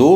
2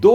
2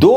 2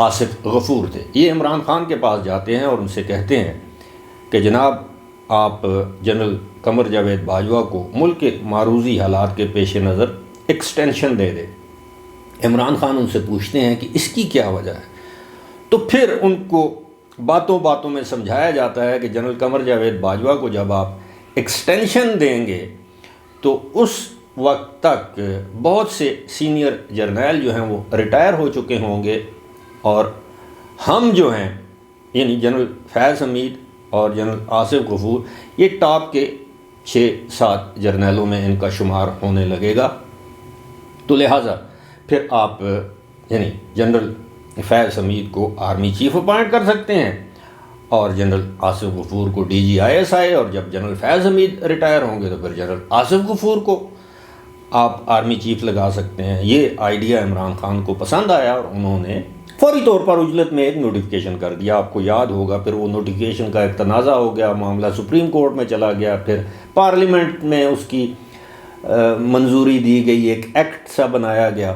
آصف غفور تھے۔ یہ عمران خان کے پاس جاتے ہیں اور ان سے کہتے ہیں کہ جناب آپ جنرل قمر جاوید باجوہ کو ملک کے معروضی حالات کے پیش نظر ایکسٹینشن دے دے۔ عمران خان ان سے پوچھتے ہیں کہ اس کی کیا وجہ ہے، تو پھر ان کو باتوں باتوں میں سمجھایا جاتا ہے کہ جنرل قمر جاوید باجوہ کو جب آپ ایکسٹینشن دیں گے تو اس وقت تک بہت سے سینئر جرنیل جو ہیں وہ ریٹائر ہو چکے ہوں گے، اور ہم جو ہیں یعنی جنرل فیض حمید اور جنرل آصف غفور یہ ٹاپ کے 6-7 جرنیلوں میں ان کا شمار ہونے لگے گا، تو لہٰذا پھر آپ یعنی جنرل فیض حمید کو آرمی چیف اپوائنٹ کر سکتے ہیں اور جنرل آصف غفور کو DGISI، اور جب جنرل فیض حمید ریٹائر ہوں گے تو پھر جنرل آصف غفور کو آپ آرمی چیف لگا سکتے ہیں۔ یہ آئیڈیا عمران خان کو پسند آیا اور انہوں نے فوری طور پر عجلت میں ایک نوٹیفیکیشن کر دیا۔ آپ کو یاد ہوگا پھر وہ نوٹیفیکیشن کا ایک تنازع ہو گیا، معاملہ سپریم کورٹ میں چلا گیا، پھر پارلیمنٹ میں اس کی منظوری دی گئی، ایک ایکٹ سا بنایا گیا۔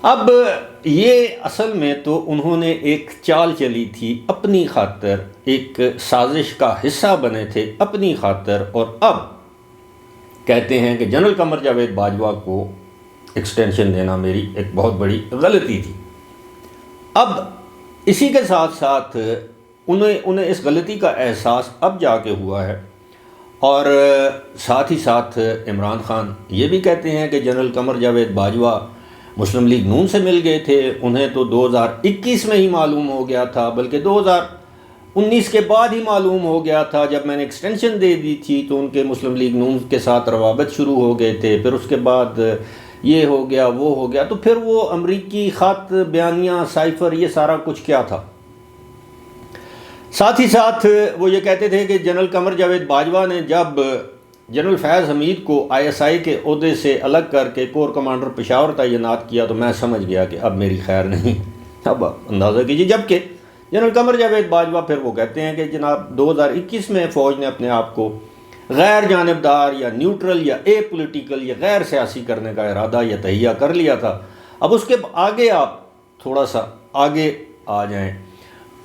اب یہ اصل میں تو انہوں نے ایک چال چلی تھی اپنی خاطر، ایک سازش کا حصہ بنے تھے اپنی خاطر، اور اب کہتے ہیں کہ جنرل قمر جاوید باجوہ کو ایکسٹینشن دینا میری ایک بہت بڑی غلطی تھی۔ اب اسی کے ساتھ ساتھ انہیں اس غلطی کا احساس اب جا کے ہوا ہے، اور ساتھ ہی ساتھ عمران خان یہ بھی کہتے ہیں کہ جنرل قمر جاوید باجوہ مسلم لیگ نون سے مل گئے تھے، انہیں تو 2021 میں ہی معلوم ہو گیا تھا، بلکہ 2019 کے بعد ہی معلوم ہو گیا تھا۔ جب میں نے ایکسٹینشن دے دی تھی تو ان کے مسلم لیگ نون کے ساتھ روابط شروع ہو گئے تھے، پھر اس کے بعد یہ ہو گیا وہ ہو گیا، تو پھر وہ امریکی خط، بیانیہ، سائفر، یہ سارا کچھ کیا تھا۔ ساتھ ہی ساتھ وہ یہ کہتے تھے کہ جنرل قمر جاوید باجوہ نے جب جنرل فیض حمید کو ISI کے عہدے سے الگ کر کے کور کمانڈر پشاور تعینات کیا تو میں سمجھ گیا کہ اب میری خیر نہیں۔ اب اندازہ کیجیے، جبکہ جنرل قمر جاوید باجوہ پھر وہ کہتے ہیں کہ جناب 2021 میں فوج نے اپنے آپ کو غیر جانبدار یا نیوٹرل یا اے پولیٹیکل یا غیر سیاسی کرنے کا ارادہ یا تہیہ کر لیا تھا۔ اب اس کے آگے آپ تھوڑا سا آگے آ جائیں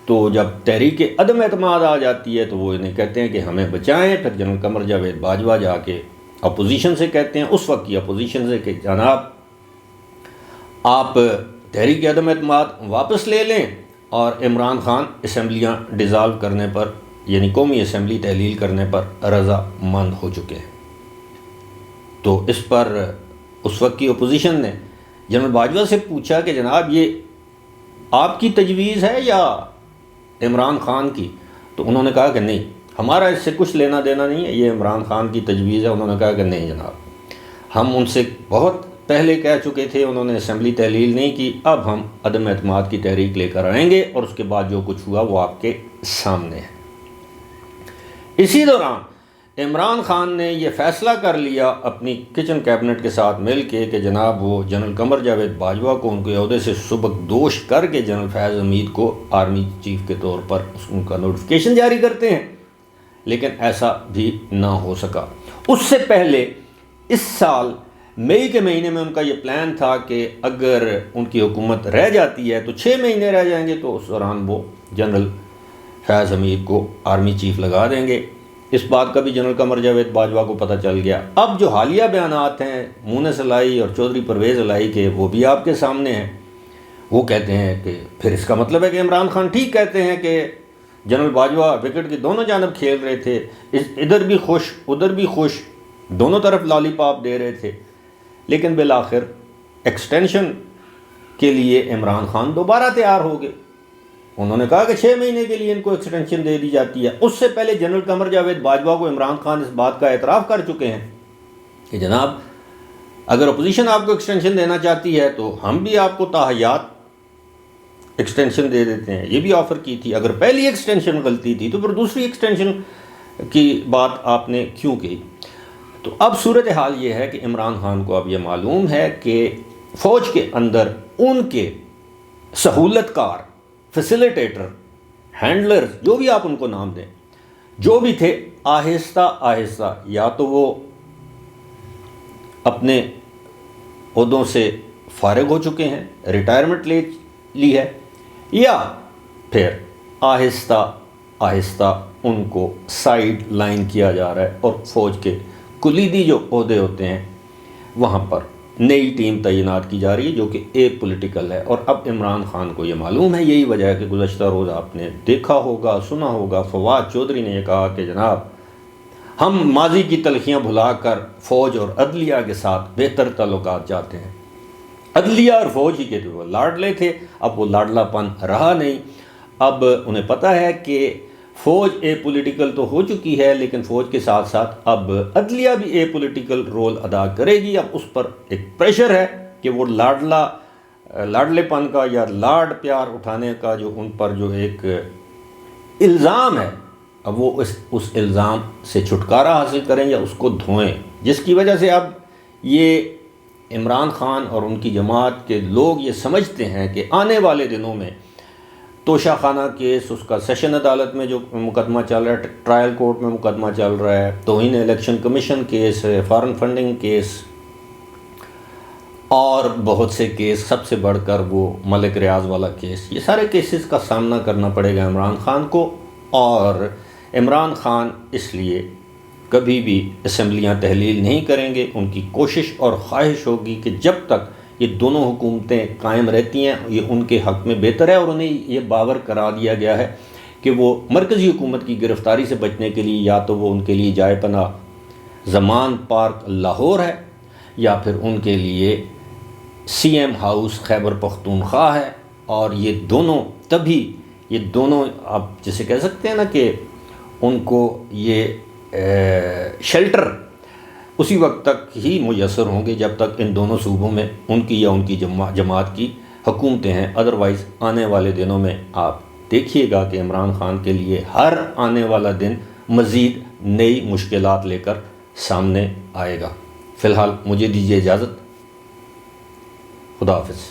تو جب تحریک عدم اعتماد آ جاتی ہے تو وہ انہیں کہتے ہیں کہ ہمیں بچائیں۔ پھر جنرل قمر جاوید باجوہ جا کے اپوزیشن سے کہتے ہیں، اس وقت کی اپوزیشن سے، کہ جناب آپ تحریک عدم اعتماد واپس لے لیں، اور عمران خان اسمبلیاں ڈیزالو کرنے پر یعنی قومی اسمبلی تحلیل کرنے پر رضا مند ہو چکے ہیں۔ تو اس پر اس وقت کی اپوزیشن نے جنرل باجوہ سے پوچھا کہ جناب یہ آپ کی تجویز ہے یا عمران خان کی؟ تو انہوں نے کہا کہ نہیں، ہمارا اس سے کچھ لینا دینا نہیں ہے، یہ عمران خان کی تجویز ہے۔ انہوں نے کہا کہ نہیں جناب، ہم ان سے بہت پہلے کہہ چکے تھے، انہوں نے اسمبلی تحلیل نہیں کی، اب ہم عدم اعتماد کی تحریک لے کر آئیں گے، اور اس کے بعد جو کچھ ہوا وہ آپ کے سامنے ہے۔ اسی دوران عمران خان نے یہ فیصلہ کر لیا اپنی کچن کیبنٹ کے ساتھ مل کے کہ جناب وہ جنرل قمر جاوید باجوہ کو ان کے عہدے سے سبکدوش کر کے جنرل فیض حمید کو آرمی چیف کے طور پر ان کا نوٹیفیکیشن جاری کرتے ہیں، لیکن ایسا بھی نہ ہو سکا۔ اس سے پہلے اس سال مئی کے مہینے میں ان کا یہ پلان تھا کہ اگر ان کی حکومت رہ جاتی ہے تو 6 مہینے رہ جائیں گے تو اس دوران وہ جنرل فیض حمید کو آرمی چیف لگا دیں گے۔ اس بات کا بھی جنرل قمر جاوید باجوہ کو پتہ چل گیا۔ اب جو حالیہ بیانات ہیں مونس علائی اور چودھری پرویز علائی کے، وہ بھی آپ کے سامنے ہیں۔ وہ کہتے ہیں کہ پھر اس کا مطلب ہے کہ عمران خان ٹھیک کہتے ہیں کہ جنرل باجوہ وکٹ کی دونوں جانب کھیل رہے تھے، ادھر بھی خوش ادھر بھی خوش، دونوں طرف لالی پاپ دے رہے تھے۔ لیکن بالآخر ایکسٹینشن کے لیے عمران خان دوبارہ تیار ہو گئے۔ انہوں نے کہا کہ 6 مہینے کے لیے ان کو ایکسٹینشن دے دی جاتی ہے۔ اس سے پہلے جنرل قمر جاوید باجوہ کو عمران خان اس بات کا اعتراف کر چکے ہیں کہ جناب اگر اپوزیشن آپ کو ایکسٹینشن دینا چاہتی ہے تو ہم بھی آپ کو تاحیات ایکسٹینشن دے دیتے ہیں۔ یہ بھی آفر کی تھی۔ اگر پہلی ایکسٹینشن غلطی تھی تو پھر دوسری ایکسٹینشن کی بات آپ نے کیوں کی؟ تو اب صورتحال یہ ہے کہ عمران خان کو اب یہ معلوم ہے کہ فوج کے اندر ان کے سہولت کار، فیسیلیٹیٹر، ہینڈلر، جو بھی آپ ان کو نام دیں، جو بھی تھے، آہستہ آہستہ یا تو وہ اپنے عہدوں سے فارغ ہو چکے ہیں، ریٹائرمنٹ لے لی ہے، یا پھر آہستہ آہستہ ان کو سائیڈ لائن کیا جا رہا ہے اور فوج کے کلیدی جو عہدے ہوتے ہیں وہاں پر نئی ٹیم تعینات کی جا رہی ہے جو کہ اے پولیٹیکل ہے۔ اور اب عمران خان کو یہ معلوم ہے، یہی وجہ ہے کہ گزشتہ روز آپ نے دیکھا ہوگا، سنا ہوگا، فواد چودھری نے یہ کہا کہ جناب ہم ماضی کی تلخیاں بھلا کر فوج اور عدلیہ کے ساتھ بہتر تعلقات چاہتے ہیں۔ عدلیہ اور فوج ہی کے جو لاڈلے تھے، اب وہ لاڈلا پن رہا نہیں۔ اب انہیں پتہ ہے کہ فوج اے پولیٹیکل تو ہو چکی ہے، لیکن فوج کے ساتھ ساتھ اب عدلیہ بھی اے پولیٹیکل رول ادا کرے گی۔ اب اس پر ایک پریشر ہے کہ وہ لاڈلے پن کا یا لاڈ پیار اٹھانے کا جو ان پر جو ایک الزام ہے، اب وہ اس الزام سے چھٹکارا حاصل کریں یا اس کو دھوئیں، جس کی وجہ سے اب یہ عمران خان اور ان کی جماعت کے لوگ یہ سمجھتے ہیں کہ آنے والے دنوں میں توشہ خانہ کیس، اس کا سیشن عدالت میں جو مقدمہ چل رہا ہے، ٹرائل کورٹ میں مقدمہ چل رہا ہے، توہین الیکشن کمیشن کیس ہے، فارن فنڈنگ کیس اور بہت سے کیس، سب سے بڑھ کر وہ ملک ریاض والا کیس، یہ سارے کیسز کا سامنا کرنا پڑے گا عمران خان کو۔ اور عمران خان اس لیے کبھی بھی اسمبلیاں تحلیل نہیں کریں گے۔ ان کی کوشش اور خواہش ہوگی کہ جب تک یہ دونوں حکومتیں قائم رہتی ہیں یہ ان کے حق میں بہتر ہے، اور انہیں یہ باور کرا دیا گیا ہے کہ وہ مرکزی حکومت کی گرفتاری سے بچنے کے لیے یا تو وہ ان کے لیے جائے پناہ زمان پارک لاہور ہے، یا پھر ان کے لیے C M house Khyber Pakhtunkhwa ہے۔ اور یہ دونوں آپ جسے کہہ سکتے ہیں نا کہ ان کو یہ شیلٹر اسی وقت تک ہی میسر ہوں گے جب تک ان دونوں صوبوں میں ان کی یا ان کی جماعت کی حکومتیں ہیں۔ ادروائز آنے والے دنوں میں آپ دیکھیے گا کہ عمران خان کے لیے ہر آنے والا دن مزید نئی مشکلات لے کر سامنے آئے گا۔ فی الحال مجھے دیجیے اجازت، خدا حافظ۔